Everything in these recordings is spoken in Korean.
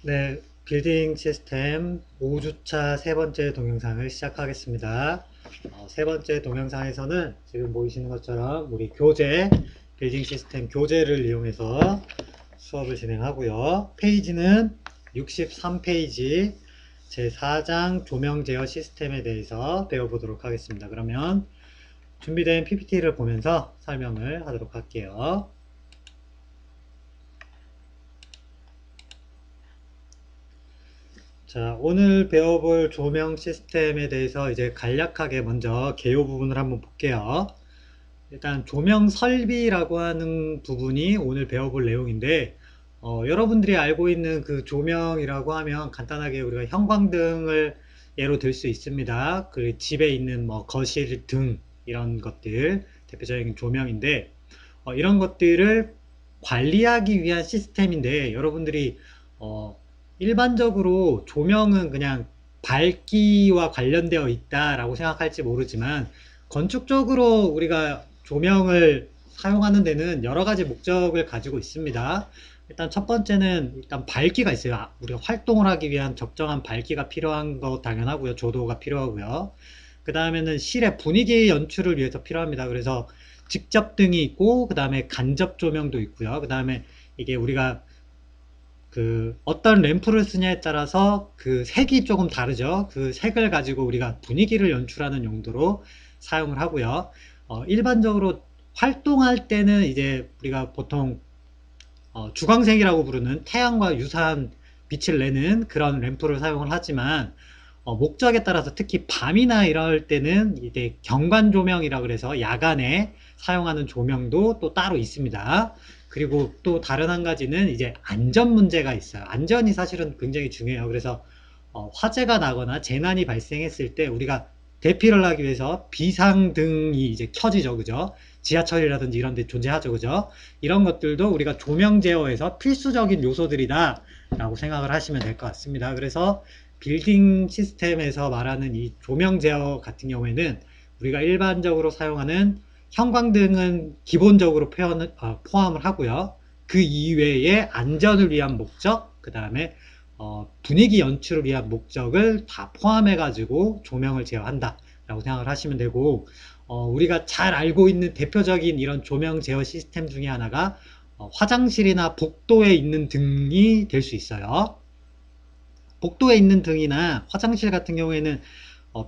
네, 빌딩 시스템 5주차 세 번째 동영상을 시작하겠습니다. 세 번째 동영상에서는 지금 보이시는 것처럼 우리 교재, 빌딩 시스템 교재를 이용해서 수업을 진행하고요. 페이지는 63페이지 제4장 조명 제어 시스템에 대해서 배워보도록 하겠습니다. 그러면 준비된 PPT를 보면서 설명을 하도록 할게요. 자, 오늘 배워볼 조명 시스템에 대해서 이제 간략하게 먼저 개요 부분을 한번 볼게요. 일단 조명 설비라고 하는 부분이 오늘 배워볼 내용인데, 여러분들이 알고 있는 그 조명이라고 하면 간단하게 우리가 형광등을 예로 들 수 있습니다. 그 집에 있는 뭐 거실 등 이런 것들 대표적인 조명인데, 이런 것들을 관리하기 위한 시스템인데 여러분들이 어, 일반적으로 조명은 그냥 밝기와 관련되어 있다라고 생각할지 모르지만 건축적으로 우리가 조명을 사용하는 데는 여러 가지 목적을 가지고 있습니다. 일단 첫 번째는 일단 밝기가 있어요. 우리가 활동을 하기 위한 적정한 밝기가 필요한 거 당연하고요. 조도가 필요하고요. 그 다음에는 실의 분위기 연출을 위해서 필요합니다. 그래서 직접 등이 있고, 그 다음에 간접 조명도 있고요. 그 다음에 이게 우리가 그 어떤 램프를 쓰냐에 따라서 그 색이 조금 다르죠. 그 색을 가지고 우리가 분위기를 연출하는 용도로 사용을 하고요. 일반적으로 활동할 때는 이제 우리가 보통 주광색이라고 부르는 태양과 유사한 빛을 내는 그런 램프를 사용을 하지만 목적에 따라서 특히 밤이나 이럴 때는 이제 경관 조명이라 그래서 야간에 사용하는 조명도 또 따로 있습니다. 그리고 또 다른 한 가지는 이제 안전 문제가 있어요. 안전이 사실은 굉장히 중요해요. 그래서 화재가 나거나 재난이 발생했을 때 우리가 대피를 하기 위해서 비상등이 이제 켜지죠. 그죠? 지하철이라든지 이런 데 존재하죠. 그죠? 이런 것들도 우리가 조명 제어에서 필수적인 요소들이다 라고 생각을 하시면 될 것 같습니다. 그래서 빌딩 시스템에서 말하는 이 조명 제어 같은 경우에는 우리가 일반적으로 사용하는 형광등은 기본적으로 포함을 하고요. 그 이외에 안전을 위한 목적, 그 다음에 분위기 연출을 위한 목적을 다 포함해가지고 조명을 제어한다 라고 생각을 하시면 되고, 우리가 잘 알고 있는 대표적인 이런 조명 제어 시스템 중에 하나가 화장실이나 복도에 있는 등이 될 수 있어요. 복도에 있는 등이나 화장실 같은 경우에는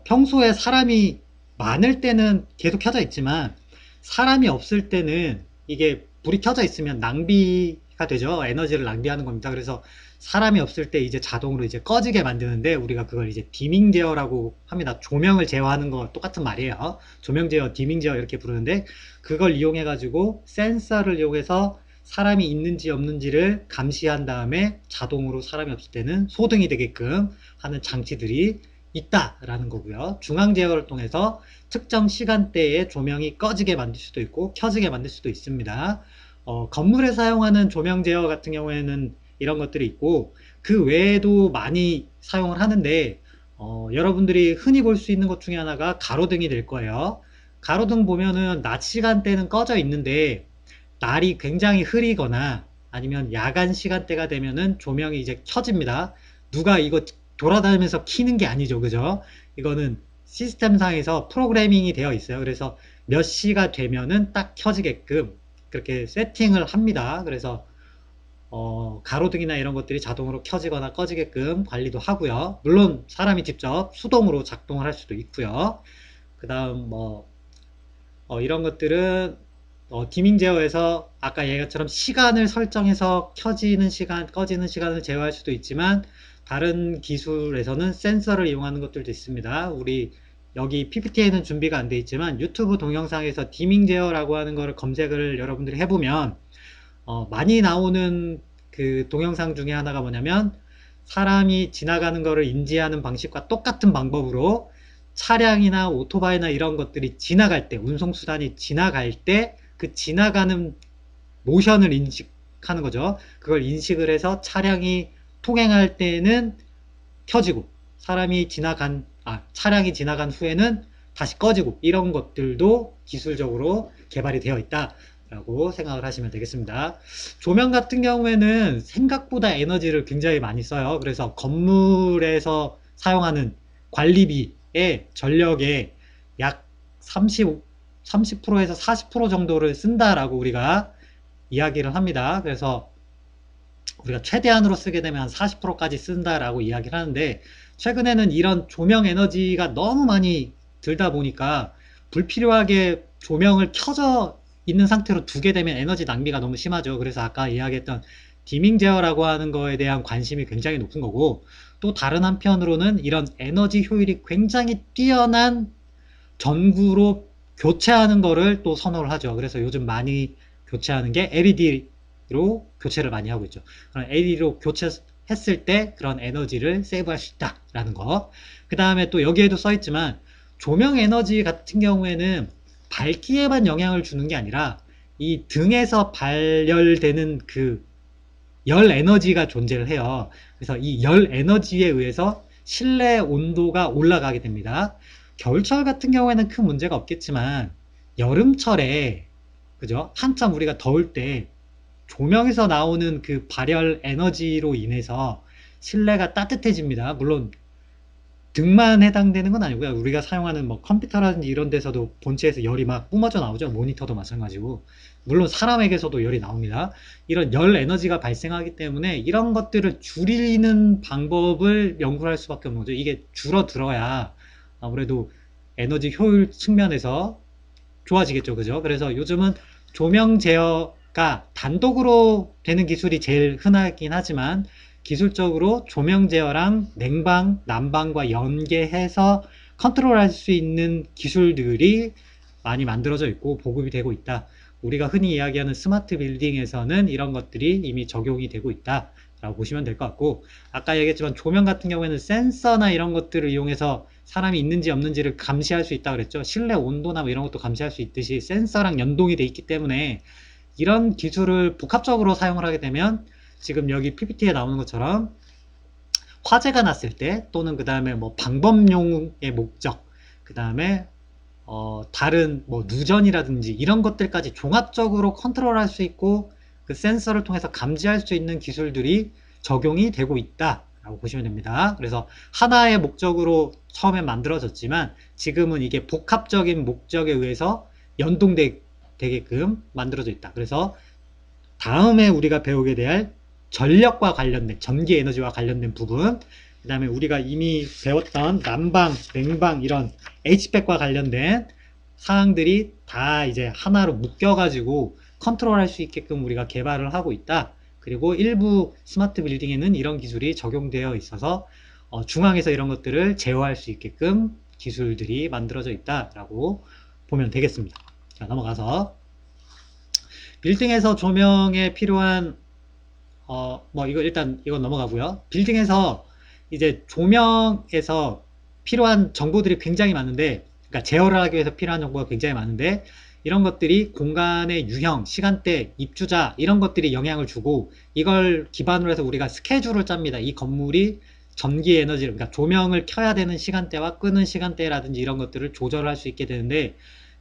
평소에 사람이 많을 때는 계속 켜져 있지만 사람이 없을 때는 이게 불이 켜져 있으면 낭비가 되죠. 에너지를 낭비하는 겁니다. 그래서 사람이 없을 때 이제 자동으로 이제 꺼지게 만드는데 우리가 그걸 이제 디밍 제어라고 합니다. 조명을 제어하는 거 똑같은 말이에요. 조명 제어, 디밍 제어 이렇게 부르는데 그걸 이용해 가지고 센서를 이용해서 사람이 있는지 없는지를 감시한 다음에 자동으로 사람이 없을 때는 소등이 되게끔 하는 장치들이 있다라는 거고요. 중앙 제어를 통해서 특정 시간대에 조명이 꺼지게 만들 수도 있고 켜지게 만들 수도 있습니다. 건물에 사용하는 조명 제어 같은 경우에는 이런 것들이 있고 그 외에도 많이 사용을 하는데 여러분들이 흔히 볼 수 있는 것 중에 하나가 가로등이 될 거예요. 가로등 보면은 낮 시간대는 꺼져 있는데 날이 굉장히 흐리거나 아니면 야간 시간대가 되면은 조명이 이제 켜집니다. 누가 이거 돌아다니면서 키는 게 아니죠. 그죠? 이거는 시스템상에서 프로그래밍이 되어 있어요. 그래서 몇 시가 되면은 딱 켜지게끔 그렇게 세팅을 합니다. 그래서 가로등이나 이런 것들이 자동으로 켜지거나 꺼지게끔 관리도 하고요. 물론 사람이 직접 수동으로 작동을 할 수도 있고요. 그 다음 뭐 이런 것들은 디밍 제어에서 아까 얘기처럼 시간을 설정해서 켜지는 시간, 꺼지는 시간을 제어할 수도 있지만 다른 기술에서는 센서를 이용하는 것들도 있습니다. 우리 여기 PPT에는 준비가 안 돼 있지만 유튜브 동영상에서 디밍 제어라고 하는 거를 검색을 여러분들이 해보면 많이 나오는 그 동영상 중에 하나가 뭐냐면 사람이 지나가는 것을 인지하는 방식과 똑같은 방법으로 차량이나 오토바이나 이런 것들이 지나갈 때, 운송수단이 지나갈 때 그 지나가는 모션을 인식하는 거죠. 그걸 인식을 해서 차량이 통행할 때는 켜지고 차량이 지나간 후에는 다시 꺼지고 이런 것들도 기술적으로 개발이 되어 있다 라고 생각을 하시면 되겠습니다. 조명 같은 경우에는 생각보다 에너지를 굉장히 많이 써요. 그래서 건물에서 사용하는 관리비의 전력의 약 30에서 40% 정도를 쓴다라고 우리가 이야기를 합니다. 그래서 우리가 최대한으로 쓰게 되면 한 40%까지 쓴다라고 이야기를 하는데, 최근에는 이런 조명 에너지가 너무 많이 들다 보니까 불필요하게 조명을 켜져 있는 상태로 두게 되면 에너지 낭비가 너무 심하죠. 그래서 아까 이야기했던 디밍 제어라고 하는 거에 대한 관심이 굉장히 높은 거고, 또 다른 한편으로는 이런 에너지 효율이 굉장히 뛰어난 전구로 교체하는 거를 또 선호를 하죠. 그래서 요즘 많이 교체하는 게 LED로 교체를 많이 하고 있죠. 그럼 LED로 교체했을 때 그런 에너지를 세이브할 수 있다라는 거. 그 다음에 또 여기에도 써 있지만 조명 에너지 같은 경우에는 밝기에만 영향을 주는 게 아니라 이 등에서 발열되는 그 열 에너지가 존재를 해요. 그래서 이 열 에너지에 의해서 실내 온도가 올라가게 됩니다. 겨울철 같은 경우에는 큰 문제가 없겠지만 여름철에 그죠? 한참 우리가 더울 때 조명에서 나오는 그 발열 에너지로 인해서 실내가 따뜻해집니다. 물론 등만 해당되는 건 아니고요. 우리가 사용하는 뭐 컴퓨터라든지 이런 데서도 본체에서 열이 막 뿜어져 나오죠. 모니터도 마찬가지고. 물론 사람에게서도 열이 나옵니다. 이런 열 에너지가 발생하기 때문에 이런 것들을 줄이는 방법을 연구할 수밖에 없는 거죠. 이게 줄어들어야 아무래도 에너지 효율 측면에서 좋아지겠죠. 그죠? 그래서 요즘은 조명 제어가 단독으로 되는 기술이 제일 흔하긴 하지만 기술적으로 조명 제어랑 냉방, 난방과 연계해서 컨트롤할 수 있는 기술들이 많이 만들어져 있고 보급이 되고 있다. 우리가 흔히 이야기하는 스마트 빌딩에서는 이런 것들이 이미 적용이 되고 있다 라고 보시면 될 것 같고, 아까 얘기했지만 조명 같은 경우에는 센서나 이런 것들을 이용해서 사람이 있는지 없는지를 감시할 수 있다 그랬죠. 실내 온도나 뭐 이런 것도 감시할 수 있듯이 센서랑 연동이 돼 있기 때문에 이런 기술을 복합적으로 사용을 하게 되면 지금 여기 PPT에 나오는 것처럼 화재가 났을 때 또는 그 다음에 뭐 방범용의 목적, 그 다음에 다른 뭐 누전이라든지 이런 것들까지 종합적으로 컨트롤할 수 있고 그 센서를 통해서 감지할 수 있는 기술들이 적용이 되고 있다라고 보시면 됩니다. 그래서 하나의 목적으로 처음에 만들어졌지만 지금은 이게 복합적인 목적에 의해서 연동되게끔 만들어져 있다. 그래서 다음에 우리가 배우게 될 전력과 관련된 전기 에너지와 관련된 부분, 그 다음에 우리가 이미 배웠던 난방, 냉방 이런 HVAC과 관련된 사항들이 다 이제 하나로 묶여가지고 컨트롤할 수 있게끔 우리가 개발을 하고 있다. 그리고 일부 스마트 빌딩에는 이런 기술이 적용되어 있어서 중앙에서 이런 것들을 제어할 수 있게끔 기술들이 만들어져 있다라고 보면 되겠습니다. 자, 넘어가서 빌딩에서 조명에 필요한 뭐 이거 일단 이건 넘어가고요. 빌딩에서 이제 조명에서 필요한 정보들이 굉장히 많은데, 그러니까 제어를 하기 위해서 필요한 정보가 굉장히 많은데 이런 것들이 공간의 유형, 시간대, 입주자 이런 것들이 영향을 주고 이걸 기반으로 해서 우리가 스케줄을 짭니다. 이 건물이 전기 에너지를, 그러니까 조명을 켜야 되는 시간대와 끄는 시간대라든지 이런 것들을 조절할 수 있게 되는데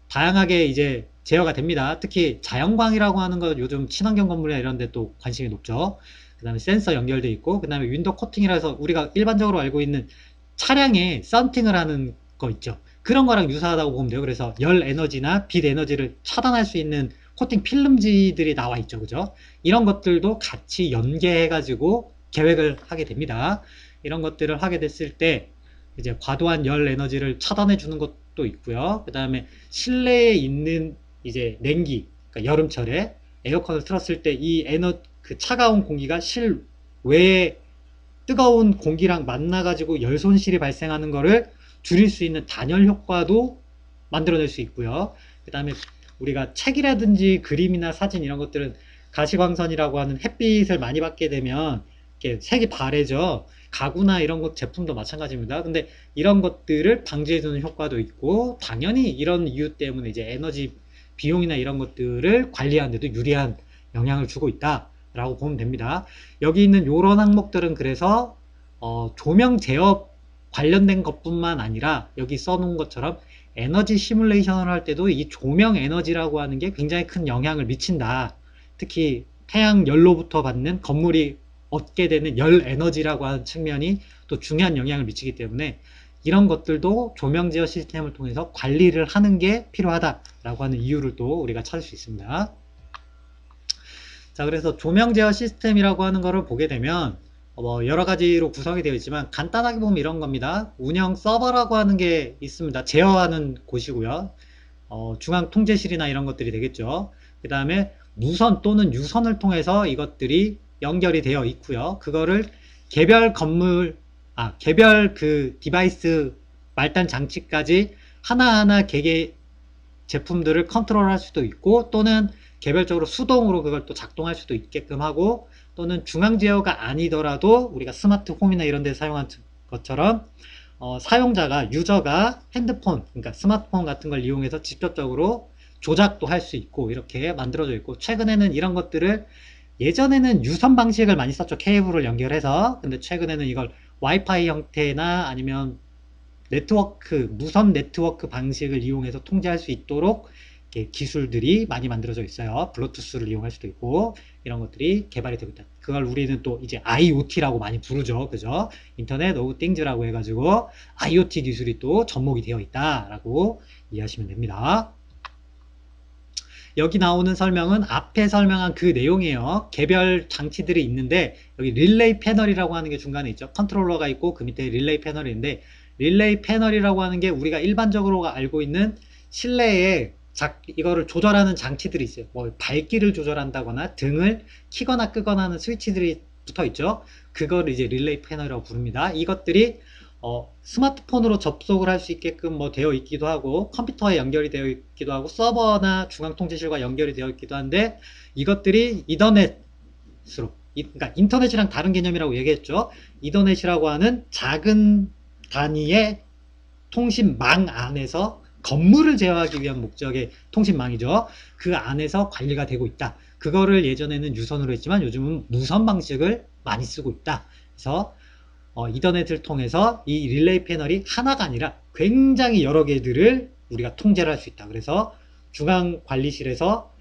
다양하게 이제 제어가 됩니다. 특히 자연광이라고 하는 거 요즘 친환경 건물이나 이런 데 또 관심이 높죠. 그 다음에 센서 연결돼 있고, 그 다음에 윈도우 코팅이라 해서 우리가 일반적으로 알고 있는 차량에 썬팅을 하는 거 있죠. 그런 거랑 유사하다고 보면 돼요. 그래서 열 에너지나 빛 에너지를 차단할 수 있는 코팅 필름지들이 나와 있죠. 그죠? 이런 것들도 같이 연계해 가지고 계획을 하게 됩니다. 이런 것들을 하게 됐을 때 이제 과도한 열 에너지를 차단해 주는 것도 있고요. 그 다음에 실내에 있는 이제 냉기, 그러니까 여름철에 에어컨을 틀었을 때 이 그 차가운 공기가 실외에 뜨거운 공기랑 만나가지고 열 손실이 발생하는 거를 줄일 수 있는 단열 효과도 만들어낼 수 있고요. 그 다음에 우리가 책이라든지 그림이나 사진 이런 것들은 가시광선이라고 하는 햇빛을 많이 받게 되면 이렇게 색이 바래져. 가구나 이런 것 제품도 마찬가지입니다. 근데 이런 것들을 방지해주는 효과도 있고, 당연히 이런 이유 때문에 이제 에너지 비용이나 이런 것들을 관리하는 데도 유리한 영향을 주고 있다라고 보면 됩니다. 여기 있는 이런 항목들은 그래서 조명 제어 관련된 것뿐만 아니라 여기 써놓은 것처럼 에너지 시뮬레이션을 할 때도 이 조명 에너지라고 하는 게 굉장히 큰 영향을 미친다. 특히 태양 열로부터 받는 건물이 얻게 되는 열 에너지라고 하는 측면이 또 중요한 영향을 미치기 때문에 이런 것들도 조명 제어 시스템을 통해서 관리를 하는 게 필요하다라고 하는 이유를 또 우리가 찾을 수 있습니다. 자, 그래서 조명 제어 시스템이라고 하는 거를 보게 되면 여러 가지로 구성이 되어 있지만 간단하게 보면 이런 겁니다. 운영 서버라고 하는 게 있습니다. 제어하는 곳이고요. 중앙 통제실이나 이런 것들이 되겠죠. 그 다음에 무선 또는 유선을 통해서 이것들이 연결이 되어 있고요. 그거를 개별 건물, 개별 그 디바이스 말단 장치까지 하나하나 개개 제품들을 컨트롤할 수도 있고, 또는 개별적으로 수동으로 그걸 또 작동할 수도 있게끔 하고, 또는 중앙 제어가 아니더라도 우리가 스마트 홈이나 이런 데 사용한 것처럼 사용자가, 유저가 핸드폰, 그러니까 스마트폰 같은 걸 이용해서 직접적으로 조작도 할 수 있고 이렇게 만들어져 있고, 최근에는 이런 것들을, 예전에는 유선 방식을 많이 썼죠. 케이블을 연결해서. 근데 최근에는 이걸 와이파이 형태나 아니면 네트워크, 무선 네트워크 방식을 이용해서 통제할 수 있도록 기술들이 많이 만들어져 있어요. 블루투스를 이용할 수도 있고 이런 것들이 개발이 되고 있다. 그걸 우리는 또 이제 IoT라고 많이 부르죠. 그죠? 인터넷 오브 띵즈라고 해가지고 IoT 기술이 또 접목이 되어 있다라고 이해하시면 됩니다. 여기 나오는 설명은 앞에 설명한 그 내용이에요. 개별 장치들이 있는데 여기 릴레이 패널이라고 하는 게 중간에 있죠. 컨트롤러가 있고 그 밑에 릴레이 패널이 있는데, 릴레이 패널이라고 하는 게 우리가 일반적으로 알고 있는 실내에 이거를 조절하는 장치들이 있어요. 뭐 밝기를 조절한다거나 등을 키거나 끄거나 하는 스위치들이 붙어 있죠. 그걸 이제 릴레이 패널이라고 부릅니다. 이것들이 스마트폰으로 접속을 할 수 있게끔 뭐 되어 있기도 하고, 컴퓨터에 연결이 되어 있기도 하고, 서버나 중앙통제실과 연결이 되어 있기도 한데, 이것들이 이더넷으로, 그러니까 인터넷이랑 다른 개념이라고 얘기했죠. 이더넷이라고 하는 작은 단위의 통신망 안에서 건물을 제어하기 위한 목적의 통신망이죠. 그 안에서 관리가 되고 있다. 그거를 예전에는 유선으로 했지만 요즘은 무선 방식을 많이 쓰고 있다. 그래서 이더넷을 통해서 이 릴레이 패널이 하나가 아니라 굉장히 여러 개들을 우리가 통제를 할 수 있다. 그래서 중앙 관리실에서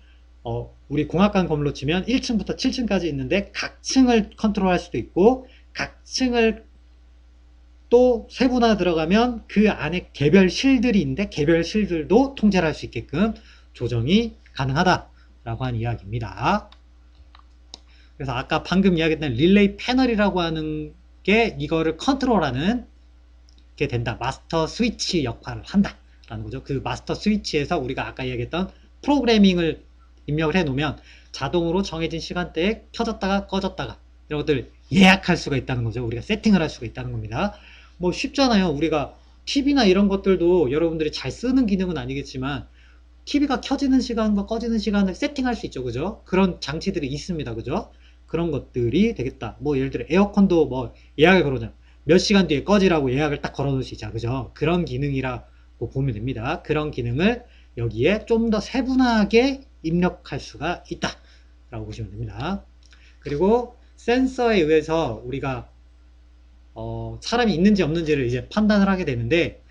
우리 공학관 건물로 치면 1층부터 7층까지 있는데 각 층을 컨트롤할 수도 있고, 각 층을 또 세분화 들어가면 그 안에 개별 실들이 있는데 개별 실들도 통제를 할 수 있게끔 조정이 가능하다라고 하는 이야기입니다. 그래서 아까 방금 이야기했던 릴레이 패널이라고 하는 게 이거를 컨트롤하는 게 된다. 마스터 스위치 역할을 한다 라는 거죠. 그 마스터 스위치에서 우리가 아까 이야기했던 프로그래밍을 입력을 해 놓으면 자동으로 정해진 시간대에 켜졌다가 꺼졌다가 이런 것들 예약할 수가 있다는 거죠. 우리가 세팅을 할 수가 있다는 겁니다. 뭐 쉽잖아요. 우리가 TV나 이런 것들도 여러분들이 잘 쓰는 기능은 아니겠지만 TV가 켜지는 시간과 꺼지는 시간을 세팅할 수 있죠. 그죠? 그런 장치들이 있습니다. 그죠? 그런 것들이 되겠다. 뭐 예를 들어 에어컨도 뭐 예약을 걸어놓으면 몇 시간 뒤에 꺼지라고 예약을 딱 걸어 놓을 수 있죠. 그죠? 그런 기능이라고 보면 됩니다. 그런 기능을 여기에 좀 더 세분하게 입력할 수가 있다 라고 보시면 됩니다. 그리고 센서에 의해서 우리가 사람이 있는지 없는지를 이제 판단을 하게 되는데,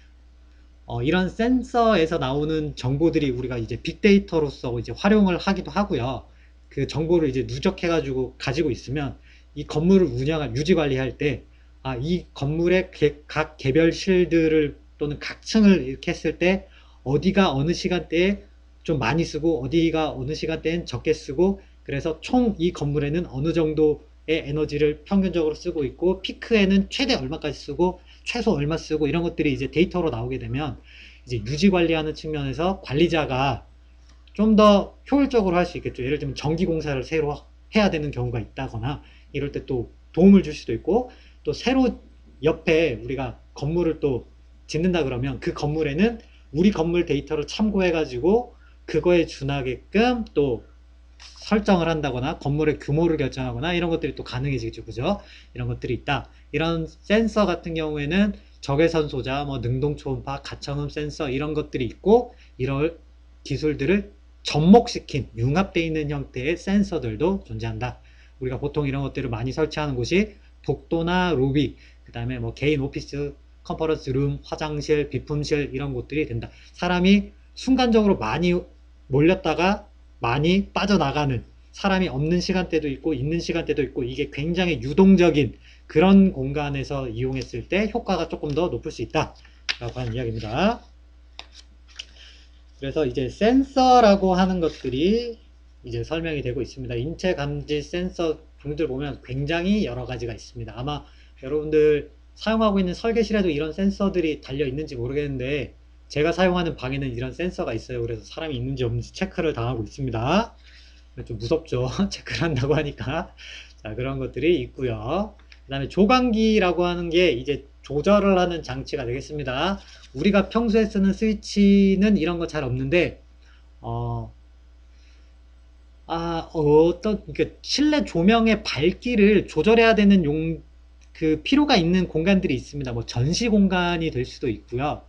이런 센서에서 나오는 정보들이 우리가 이제 빅데이터로서 이제 활용을 하기도 하고요. 그 정보를 이제 누적해가지고 가지고 있으면 이 건물을 운영할, 유지 관리할 때, 이 건물의 각 개별 실들을 또는 각 층을 이렇게 했을 때 어디가 어느 시간대에 좀 많이 쓰고 어디가 어느 시간대엔 적게 쓰고, 그래서 총 이 건물에는 어느 정도의 에너지를 평균적으로 쓰고 있고, 피크에는 최대 얼마까지 쓰고 최소 얼마 쓰고, 이런 것들이 이제 데이터로 나오게 되면 이제 유지 관리하는 측면에서 관리자가 좀 더 효율적으로 할 수 있겠죠. 예를 들면 전기 공사를 새로 해야 되는 경우가 있다거나 이럴 때 또 도움을 줄 수도 있고, 또 새로 옆에 우리가 건물을 또 짓는다 그러면 그 건물에는 우리 건물 데이터를 참고해 가지고 그거에 준하게끔 또 설정을 한다거나 건물의 규모를 결정하거나 이런 것들이 또 가능해지겠죠. 그죠? 이런 것들이 있다. 이런 센서 같은 경우에는 적외선 소자, 뭐 능동 초음파, 가청음 센서 이런 것들이 있고, 이런 기술들을 접목시킨 융합되어 있는 형태의 센서들도 존재한다. 우리가 보통 이런 것들을 많이 설치하는 곳이 복도나 로비, 그 다음에 뭐 개인 오피스 컨퍼런스 룸, 화장실, 비품실 이런 곳들이 된다. 사람이 순간적으로 많이 몰렸다가 많이 빠져나가는, 사람이 없는 시간대도 있고 있는 시간대도 있고, 이게 굉장히 유동적인 그런 공간에서 이용했을 때 효과가 조금 더 높을 수 있다 라고 하는 이야기입니다. 그래서 이제 센서라고 하는 것들이 이제 설명이 되고 있습니다. 인체 감지 센서 종류들 보면 굉장히 여러 가지가 있습니다. 아마 여러분들 사용하고 있는 설계실에도 이런 센서들이 달려 있는지 모르겠는데, 제가 사용하는 방에는 이런 센서가 있어요. 그래서 사람이 있는지 없는지 체크를 당하고 있습니다. 좀 무섭죠. 체크를 한다고 하니까. 자, 그런 것들이 있고요. 그 다음에 조광기라고 하는 게 이제 조절을 하는 장치가 되겠습니다. 우리가 평소에 쓰는 스위치는 이런 거 잘 없는데, 어, 그러니까 실내 조명의 밝기를 조절해야 되는 그 필요가 있는 공간들이 있습니다. 뭐 전시 공간이 될 수도 있고요.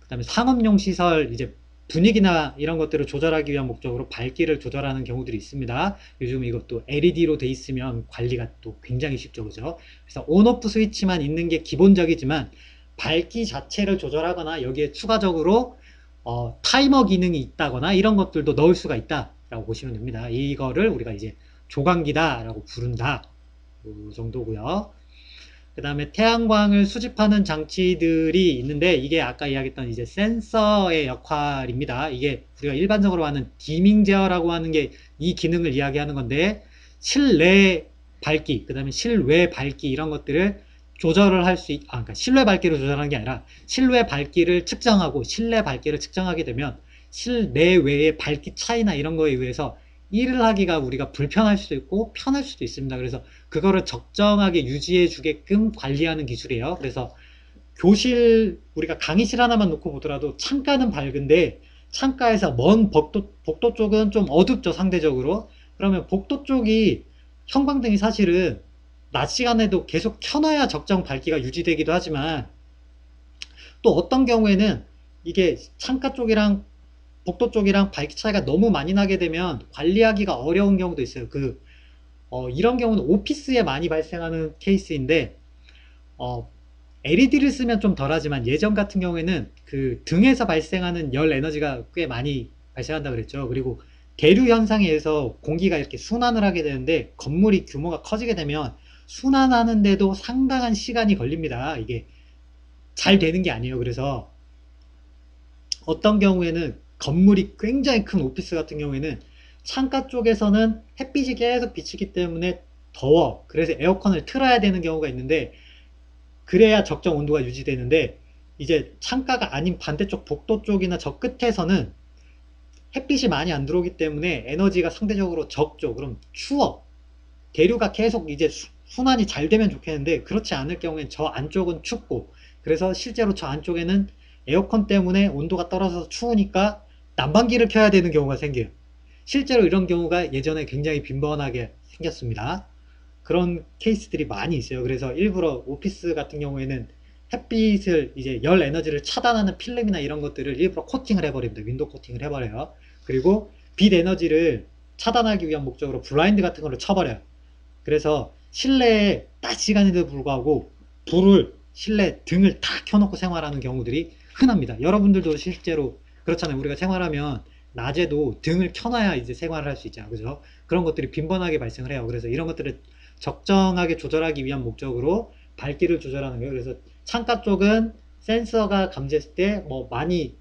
그 다음에 상업용 시설, 이제 분위기나 이런 것들을 조절하기 위한 목적으로 밝기를 조절하는 경우들이 있습니다. 요즘 이것도 LED로 돼 있으면 관리가 또 굉장히 쉽죠. 그죠? 그래서 온오프 스위치만 있는 게 기본적이지만, 밝기 자체를 조절하거나 여기에 추가적으로 타이머 기능이 있다거나 이런 것들도 넣을 수가 있다라고 보시면 됩니다. 이거를 우리가 이제 조광기다라고 부른다. 그 정도고요. 그 다음에 태양광을 수집하는 장치들이 있는데, 이게 아까 이야기했던 이제 센서의 역할입니다. 이게 우리가 일반적으로 하는 디밍 제어라고 하는 게 이 기능을 이야기하는 건데, 실내 밝기, 그 다음에 실외 밝기 이런 것들을 조절을 할 수 그러니까 실외 밝기를 조절하는 게 아니라 실외 밝기를 측정하고 실내 밝기를 측정하게 되면 실내외의 밝기 차이나 이런 거에 의해서 일을 하기가 우리가 불편할 수도 있고 편할 수도 있습니다. 그래서 그거를 적정하게 유지해 주게끔 관리하는 기술이에요. 그래서 교실, 우리가 강의실 하나만 놓고 보더라도 창가는 밝은데 창가에서 먼 복도 쪽은 좀 어둡죠, 상대적으로. 그러면 복도 쪽이 형광등이 사실은 낮 시간에도 계속 켜놔야 적정 밝기가 유지되기도 하지만, 또 어떤 경우에는 이게 창가 쪽이랑 복도 쪽이랑 밝기 차이가 너무 많이 나게 되면 관리하기가 어려운 경우도 있어요. 이런 경우는 오피스에 많이 발생하는 케이스인데, 어, LED를 쓰면 좀 덜하지만 예전 같은 경우에는 그 등에서 발생하는 열 에너지가 꽤 많이 발생한다 그랬죠. 그리고 대류 현상에 의해서 공기가 이렇게 순환을 하게 되는데, 건물이 규모가 커지게 되면 순환하는데도 상당한 시간이 걸립니다. 이게 잘 되는 게 아니에요. 그래서 어떤 경우에는 건물이 굉장히 큰 오피스 같은 경우에는 창가 쪽에서는 햇빛이 계속 비치기 때문에 더워. 그래서 에어컨을 틀어야 되는 경우가 있는데, 그래야 적정 온도가 유지되는데, 이제 창가가 아닌 반대쪽 복도 쪽이나 저 끝에서는 햇빛이 많이 안 들어오기 때문에 에너지가 상대적으로 적죠. 그럼 추워. 대류가 계속 이제 순환이 잘 되면 좋겠는데, 그렇지 않을 경우엔 저 안쪽은 춥고, 그래서 실제로 저 안쪽에는 에어컨 때문에 온도가 떨어져서 추우니까 난방기를 켜야 되는 경우가 생겨요. 실제로 이런 경우가 예전에 굉장히 빈번하게 생겼습니다. 그런 케이스들이 많이 있어요. 그래서 일부러 오피스 같은 경우에는 햇빛을, 이제 열 에너지를 차단하는 필름이나 이런 것들을 일부러 코팅을 해버립니다. 윈도우 코팅을 해버려요. 그리고 빛 에너지를 차단하기 위한 목적으로 블라인드 같은 걸로 쳐버려요. 그래서 실내에 낮 시간에도 불구하고 불을, 실내 등을 다 켜놓고 생활하는 경우들이 흔합니다. 여러분들도 실제로 그렇잖아요. 우리가 생활하면 낮에도 등을 켜놔야 이제 생활을 할 수 있잖아요. 그죠? 그런 것들이 빈번하게 발생을 해요. 그래서 이런 것들을 적정하게 조절하기 위한 목적으로 밝기를 조절하는 거예요. 그래서 창가 쪽은 센서가 감지했을 때 뭐 많이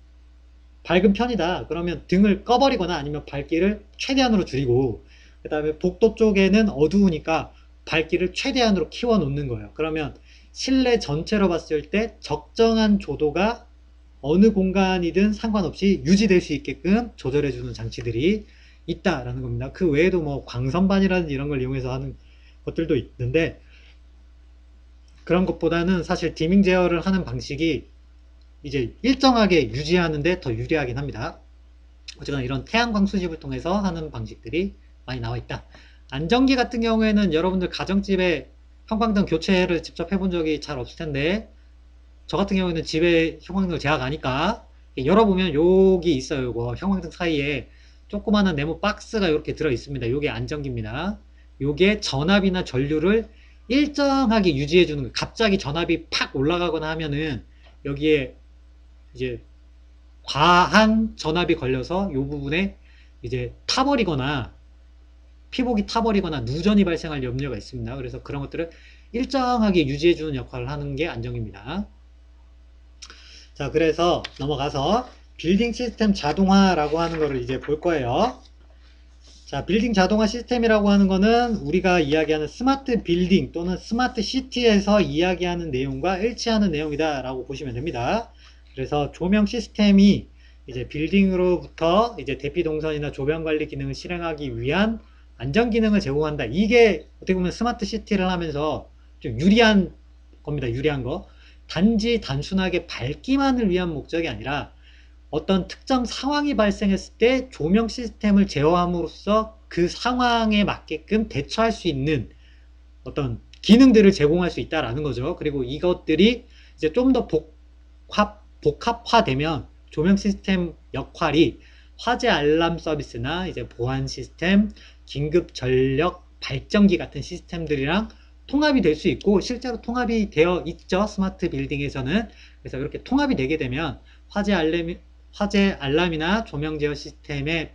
밝은 편이다. 그러면 등을 꺼버리거나 아니면 밝기를 최대한으로 줄이고, 그 다음에 복도 쪽에는 어두우니까 밝기를 최대한으로 키워 놓는 거예요. 그러면 실내 전체로 봤을 때 적정한 조도가 어느 공간이든 상관없이 유지될 수 있게끔 조절해 주는 장치들이 있다라는 겁니다. 그 외에도 뭐 광선반이라든지 이런 걸 이용해서 하는 것들도 있는데, 그런 것보다는 사실 디밍 제어를 하는 방식이 이제 일정하게 유지하는데 더 유리하긴 합니다. 어쨌거나 이런 태양광 수집을 통해서 하는 방식들이 많이 나와 있다. 안전기 같은 경우에는 여러분들 가정집에 형광등 교체를 직접 해본 적이 잘 없을 텐데, 저 같은 경우에는 집에 형광등을 제가 가니까 열어보면 여기 있어요. 요거 형광등 사이에 조그마한 네모 박스가 이렇게 들어 있습니다. 요게 안전기입니다. 요게 전압이나 전류를 일정하게 유지해 주는 거예요. 갑자기 전압이 팍 올라가거나 하면은 여기에 이제 과한 전압이 걸려서 이 부분에 이제 타버리거나 피복이 타버리거나 누전이 발생할 염려가 있습니다. 그래서 그런 것들을 일정하게 유지해 주는 역할을 하는 게 안정입니다. 자, 그래서 넘어가서 빌딩 시스템 자동화라고 하는 거를 이제 볼 거예요. 자, 빌딩 자동화 시스템이라고 하는 거는 우리가 이야기하는 스마트 빌딩 또는 스마트 시티에서 이야기하는 내용과 일치하는 내용이다 라고 보시면 됩니다. 그래서 조명 시스템이 이제 빌딩으로부터 이제 대피 동선이나 조명 관리 기능을 실행하기 위한 안전 기능을 제공한다. 이게 어떻게 보면 스마트 시티를 하면서 좀 유리한 겁니다. 유리한 거. 단지 단순하게 밝기만을 위한 목적이 아니라 어떤 특정 상황이 발생했을 때 조명 시스템을 제어함으로써 그 상황에 맞게끔 대처할 수 있는 어떤 기능들을 제공할 수 있다라는 거죠. 그리고 이것들이 이제 좀 더 복합화되면 조명 시스템 역할이 화재 알람 서비스나 이제 보안 시스템, 긴급 전력 발전기 같은 시스템들이랑 통합이 될 수 있고 실제로 통합이 되어 있죠. 스마트 빌딩에서는. 그래서 이렇게 통합이 되게 되면 화재 알람이나 조명 제어 시스템에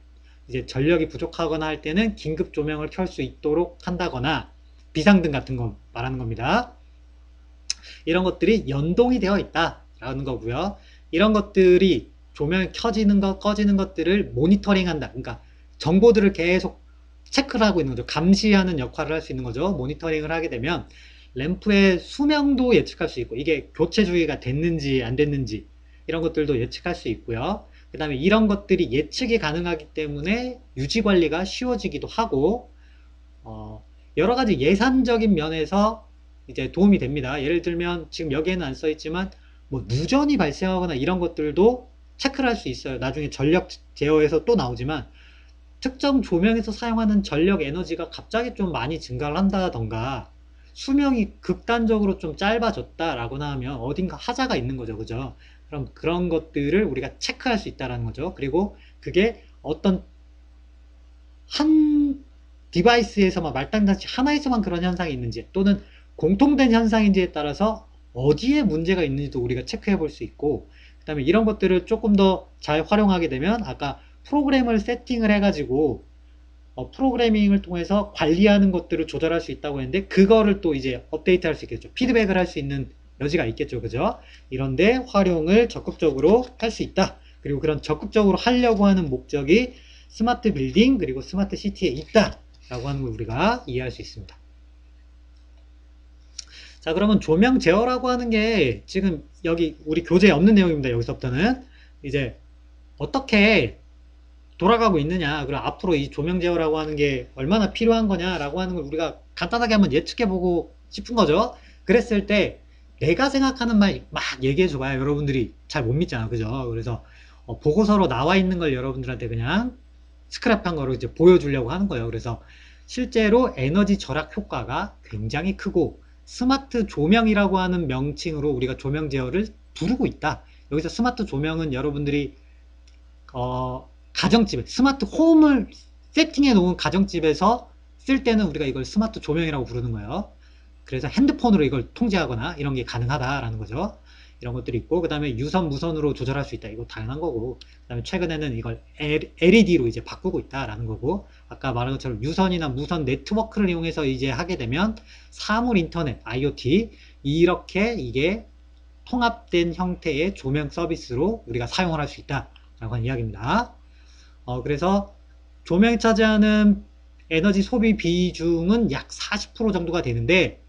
이제 전력이 부족하거나 할 때는 긴급 조명을 켤 수 있도록 한다거나 비상등 같은 거 말하는 겁니다. 이런 것들이 연동이 되어 있다라는 거고요. 이런 것들이 조명이 켜지는 것, 꺼지는 것들을 모니터링한다. 그러니까 정보들을 계속 체크를 하고 있는 거죠. 감시하는 역할을 할 수 있는 거죠. 모니터링을 하게 되면 램프의 수명도 예측할 수 있고 이게 교체 주기가 됐는지 안 됐는지 이런 것들도 예측할 수 있고요. 그 다음에 이런 것들이 예측이 가능하기 때문에 유지 관리가 쉬워지기도 하고 여러 가지 예산적인 면에서 이제 도움이 됩니다. 예를 들면 지금 여기에는 안 써 있지만 뭐 누전이 발생하거나 이런 것들도 체크를 할 수 있어요. 나중에 전력 제어에서 또 나오지만 특정 조명에서 사용하는 전력 에너지가 갑자기 좀 많이 증가를 한다던가 수명이 극단적으로 좀 짧아졌다라고나 하면 어딘가 하자가 있는 거죠. 그죠? 그럼 그런 것들을 우리가 체크할 수 있다는 거죠. 그리고 그게 어떤 한 디바이스에서만 말단단지 하나에서만 그런 현상이 있는지 또는 공통된 현상인지에 따라서 어디에 문제가 있는지도 우리가 체크해 볼 수 있고 그 다음에 이런 것들을 조금 더 잘 활용하게 되면 아까 프로그램을 세팅을 해가지고 프로그래밍을 통해서 관리하는 것들을 조절할 수 있다고 했는데 그거를 또 이제 업데이트 할 수 있겠죠. 피드백을 할 수 있는 여지가 있겠죠. 그죠? 이런데 활용을 적극적으로 할 수 있다. 그리고 그런 적극적으로 하려고 하는 목적이 스마트 빌딩 그리고 스마트 시티에 있다 라고 하는 걸 우리가 이해할 수 있습니다. 자, 그러면 조명 제어라고 하는 게 지금 여기 우리 교재에 없는 내용입니다. 여기서부터는 이제 어떻게 돌아가고 있느냐, 그리고 앞으로 이 조명 제어라고 하는 게 얼마나 필요한 거냐라고 하는 걸 우리가 간단하게 한번 예측해보고 싶은 거죠. 그랬을 때 내가 생각하는 말 막 얘기해줘봐요. 여러분들이 잘 못 믿잖아, 그죠? 그래서 보고서로 나와 있는 걸 여러분들한테 그냥 스크랩한 거로 이제 보여주려고 하는 거예요. 그래서 실제로 에너지 절약 효과가 굉장히 크고 스마트 조명이라고 하는 명칭으로 우리가 조명 제어를 부르고 있다. 여기서 스마트 조명은 여러분들이 가정집에 스마트 홈을 세팅해 놓은 가정집에서 쓸 때는 우리가 이걸 스마트 조명이라고 부르는 거예요. 그래서 핸드폰으로 이걸 통제하거나 이런 게 가능하다라는 거죠. 이런 것들이 있고 그 다음에 유선 무선으로 조절할 수 있다. 이거 당연한 거고 그 다음에 최근에는 이걸 LED로 이제 바꾸고 있다라는 거고 아까 말한 것처럼 유선이나 무선 네트워크를 이용해서 이제 하게 되면 사물 인터넷 IoT 이렇게 이게 통합된 형태의 조명 서비스로 우리가 사용을 할 수 있다라고 하는 이야기입니다. 그래서 조명이 차지하는 에너지 소비 비중은 약 40% 정도가 되는데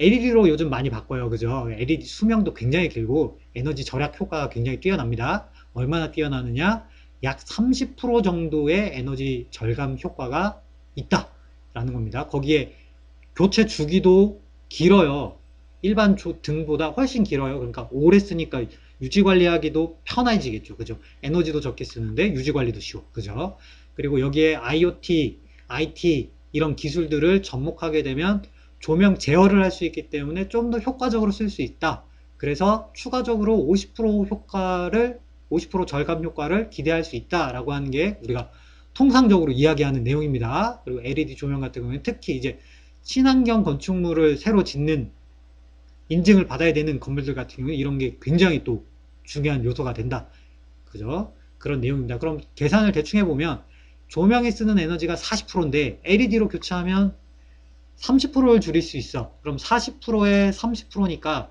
LED로 요즘 많이 바꿔요. 그죠? LED 수명도 굉장히 길고 에너지 절약 효과가 굉장히 뛰어납니다. 얼마나 뛰어나느냐? 약 30% 정도의 에너지 절감 효과가 있다라는 겁니다. 거기에 교체 주기도 길어요. 일반 등보다 훨씬 길어요. 그러니까 오래 쓰니까 유지 관리하기도 편해지겠죠. 그죠? 에너지도 적게 쓰는데 유지 관리도 쉬워. 그죠? 그리고 여기에 IoT, IT 이런 기술들을 접목하게 되면 조명 제어를 할 수 있기 때문에 좀 더 효과적으로 쓸 수 있다. 그래서 추가적으로 50% 효과를 50% 절감 효과를 기대할 수 있다라고 하는 게 우리가 통상적으로 이야기하는 내용입니다. 그리고 LED 조명 같은 경우는 특히 이제 친환경 건축물을 새로 짓는 인증을 받아야 되는 건물들 같은 경우는 이런 게 굉장히 또 중요한 요소가 된다. 그죠? 그런 내용입니다. 그럼 계산을 대충 해보면 조명에 쓰는 에너지가 40%인데 LED로 교체하면 30%를 줄일 수 있어. 그럼 40%에 30%니까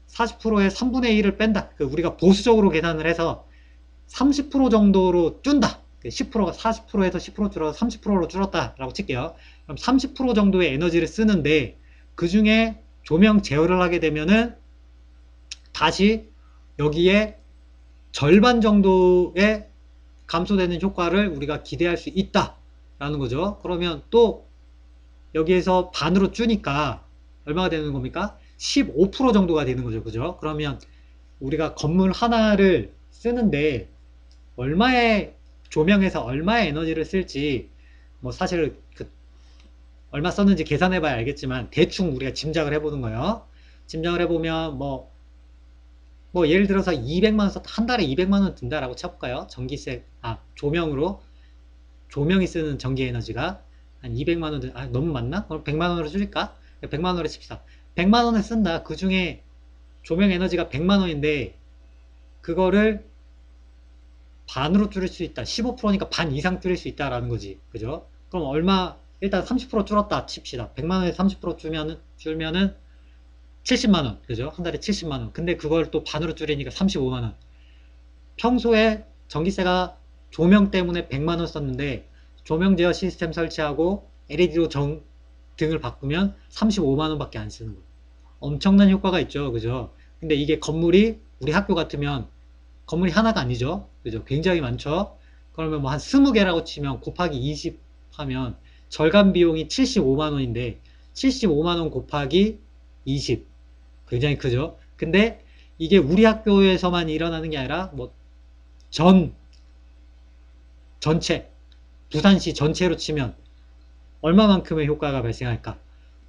40%의 3분의 1을 뺀다. 우리가 보수적으로 계산을 해서 30% 정도로 쭌다. 10%가 40%에서 10% 줄어서 30%로 줄었다라고 칠게요. 그럼 30% 정도의 에너지를 쓰는데 그 중에 조명 제어를 하게 되면은 다시 여기에 절반 정도의 감소되는 효과를 우리가 기대할 수 있다라는 거죠. 그러면 또 여기에서 반으로 줄니까 얼마가 되는 겁니까? 15% 정도가 되는 거죠. 그죠? 그러면 우리가 건물 하나를 쓰는데 얼마의 조명에서 얼마의 에너지를 쓸지 뭐 사실 얼마 썼는지 계산해 봐야 알겠지만 대충 우리가 짐작을 해보는 거예요. 짐작을 해보면 뭐 예를 들어서 200만원 썼다. 한 달에 200만원 든다라고 쳐볼까요? 전기세, 조명으로 조명이 쓰는 전기 에너지가 한 200만원, 너무 많나? 그럼 100만원으로 줄일까? 100만원으로 칩시다. 100만원을 쓴다. 그 중에 조명 에너지가 100만원인데 그거를 반으로 줄일 수 있다. 15%니까 반 이상 줄일 수 있다라는 거지. 그죠? 그럼 일단 30% 줄었다 칩시다. 100만원에 30% 줄면은 70만원. 그죠? 한 달에 70만원. 근데 그걸 또 반으로 줄이니까 35만원. 평소에 전기세가 조명 때문에 100만원 썼는데 조명 제어 시스템 설치하고 LED로 등을 바꾸면 35만원 밖에 안 쓰는 거예요. 엄청난 효과가 있죠. 그죠? 근데 이게 건물이 우리 학교 같으면 건물이 하나가 아니죠. 그죠? 굉장히 많죠. 그러면 뭐 한 20개라고 치면 곱하기 20 하면 절감 비용이 75만원인데 75만원 곱하기 20 굉장히 크죠. 근데 이게 우리 학교에서만 일어나는 게 아니라 뭐 전체 부산시 전체로 치면 얼마만큼의 효과가 발생할까?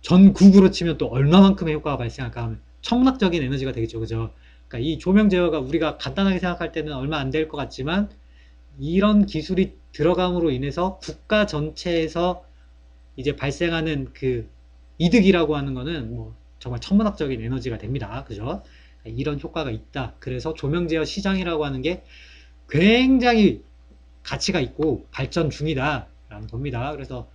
전국으로 치면 또 얼마만큼의 효과가 발생할까 하면 천문학적인 에너지가 되겠죠. 그죠? 그러니까 이 조명 제어가 우리가 간단하게 생각할 때는 얼마 안 될 것 같지만 이런 기술이 들어감으로 인해서 국가 전체에서 이제 발생하는 그 이득이라고 하는 거는 뭐 정말 천문학적인 에너지가 됩니다. 그죠? 이런 효과가 있다. 그래서 조명 제어 시장이라고 하는 게 굉장히 가치가 있고 발전 중이다 라는 겁니다. 그래서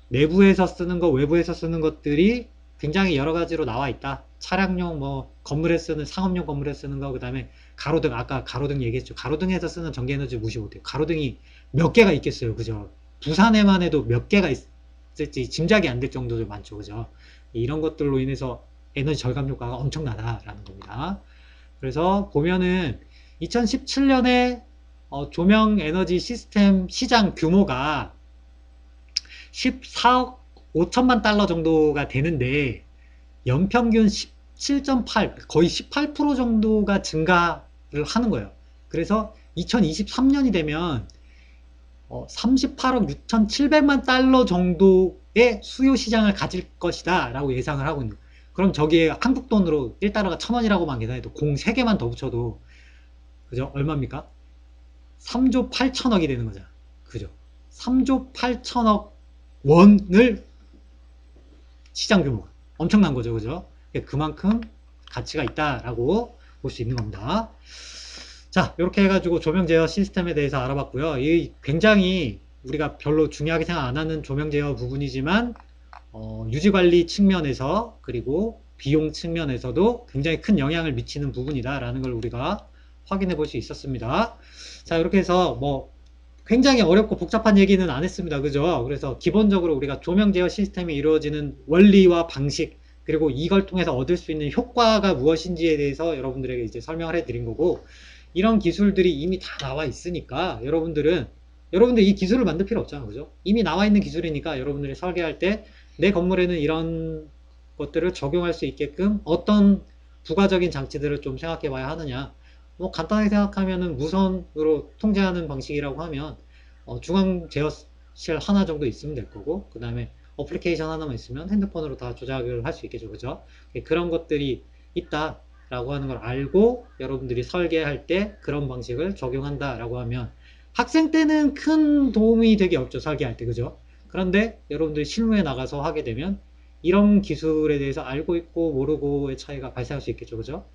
내부에서 쓰는 거, 외부에서 쓰는 것들이 굉장히 여러 가지로 나와 있다. 차량용, 건물에 쓰는, 상업용 건물에 쓰는 거, 그 다음에 가로등, 아까 가로등 얘기했죠. 가로등에서 쓰는 전기에너지 무시 못해요. 가로등이 몇 개가 있겠어요. 그죠? 부산에만 해도 몇 개가 있을지 짐작이 안 될 정도로 많죠. 그죠? 이런 것들로 인해서 에너지 절감 효과가 엄청나다라는 겁니다. 그래서 보면은 2017년에 조명 에너지 시스템 시장 규모가 14억 5천만 달러 정도가 되는데 연평균 17.8 거의 18% 정도가 증가를 하는 거예요. 그래서 2023년이 되면 38억 6,700만 달러 정도의 수요 시장을 가질 것이다 라고 예상을 하고 있는 거예요. 그럼 저기에 한국 돈으로 1달러가 1,000원이라고만 계산해도 공 3개만 더 붙여도 그죠? 얼마입니까? 3조 8천억이 되는 거잖아. 그죠? 3조 8천억 원을 시장 규모가 엄청난 거죠. 그죠? 그만큼 가치가 있다라고 볼 수 있는 겁니다. 자, 이렇게 해가지고 조명 제어 시스템에 대해서 알아봤고요. 이 굉장히 우리가 별로 중요하게 생각 안 하는 조명 제어 부분이지만 유지관리 측면에서 그리고 비용 측면에서도 굉장히 큰 영향을 미치는 부분이다라는 걸 우리가 확인해 볼 수 있었습니다. 자, 이렇게 해서 굉장히 어렵고 복잡한 얘기는 안 했습니다. 그죠? 그래서 기본적으로 우리가 조명 제어 시스템이 이루어지는 원리와 방식 그리고 이걸 통해서 얻을 수 있는 효과가 무엇인지에 대해서 여러분들에게 이제 설명을 해드린 거고 이런 기술들이 이미 다 나와 있으니까 여러분들 이 기술을 만들 필요 없잖아. 그죠? 이미 나와 있는 기술이니까 여러분들이 설계할 때 내 건물에는 이런 것들을 적용할 수 있게끔 어떤 부가적인 장치들을 좀 생각해 봐야 하느냐. 간단하게 생각하면은 무선으로 통제하는 방식이라고 하면 중앙 제어실 하나 정도 있으면 될 거고 그 다음에 어플리케이션 하나만 있으면 핸드폰으로 다 조작을 할 수 있겠죠. 그죠? 그런 것들이 있다 라고 하는 걸 알고 여러분들이 설계할 때 그런 방식을 적용한다 라고 하면 학생 때는 큰 도움이 되게 없죠. 설계할 때. 그죠? 그런데 여러분들이 실무에 나가서 하게 되면 이런 기술에 대해서 알고 있고 모르고의 차이가 발생할 수 있겠죠. 그죠?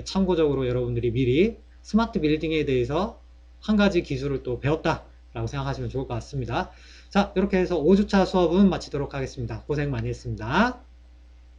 참고적으로 여러분들이 미리 스마트 빌딩에 대해서 한 가지 기술을 또 배웠다라고 생각하시면 좋을 것 같습니다. 자, 이렇게 해서 5주차 수업은 마치도록 하겠습니다. 고생 많이 했습니다.